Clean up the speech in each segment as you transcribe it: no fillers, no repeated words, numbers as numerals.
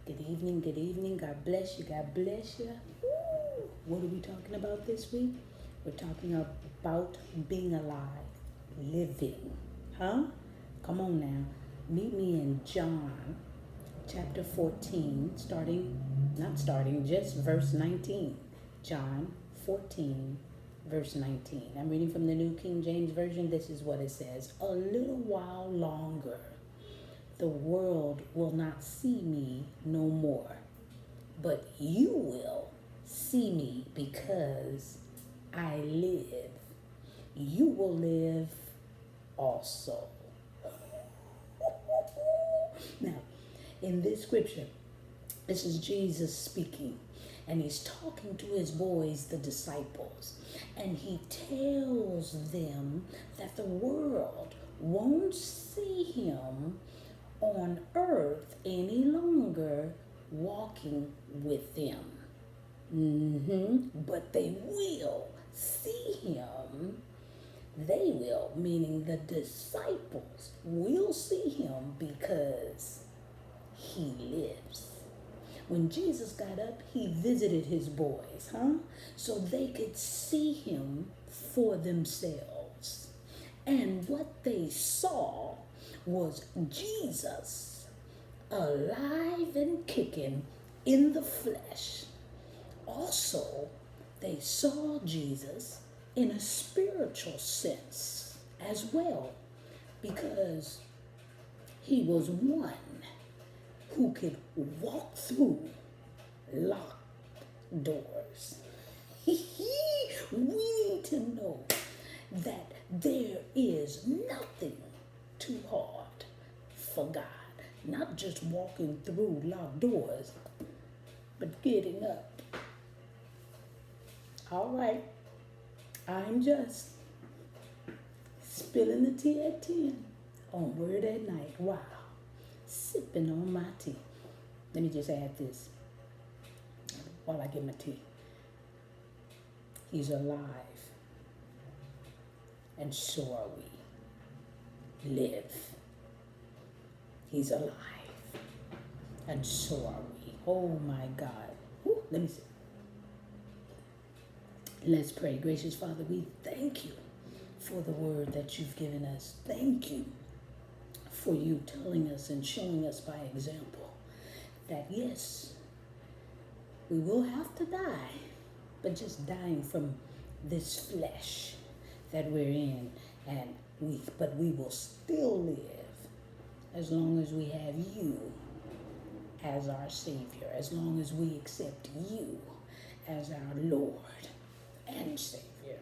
Good evening, good evening. God bless you, God bless you. Woo! What are we talking about this week? We're talking about being alive, living. Huh? Come on now. Meet me in John chapter 14, just verse 19. John 14, verse 19. I'm reading from the New King James Version. This is what it says. A little while longer, the world will not see me no more, but you will see me because I live. You will live also. Now, in this scripture, this is Jesus speaking, and he's talking to his boys, the disciples, and he tells them that the world won't see him on earth any longer walking with them. But they will see him. They will, meaning the disciples will see him because he lives. When Jesus got up, he visited his boys, so they could see him for themselves. And what they saw was Jesus alive and kicking in the flesh. Also, they saw Jesus in a spiritual sense as well, because he was one who could walk through locked doors. We need to know that there is nothing too hard for God. Not just walking through locked doors, but getting up. All right, I'm just spilling the tea at 10 on Word at Night. Wow, sipping on my tea. Let me just add this while I get my tea. He's alive, and so are we. Live. He's alive, and so are we. Oh my God. Whew, let me see. Let's pray. Gracious Father, we thank you for the word that you've given us. Thank you for you telling us and showing us by example that yes, we will have to die, but just dying from this flesh that we're in, but we will still live as long as we have you as our Savior, as long as we accept you as our Lord and Savior.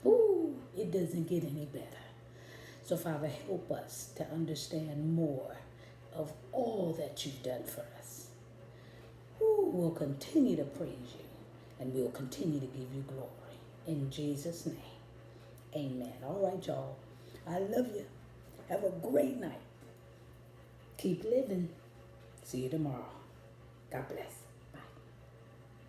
Ooh, it doesn't get any better. So Father, help us to understand more of all that you've done for us. Ooh, we'll continue to praise you, and we'll continue to give you glory. In Jesus' name, amen. All right, y'all. I love you. Have a great night. Keep living. See you tomorrow. God bless.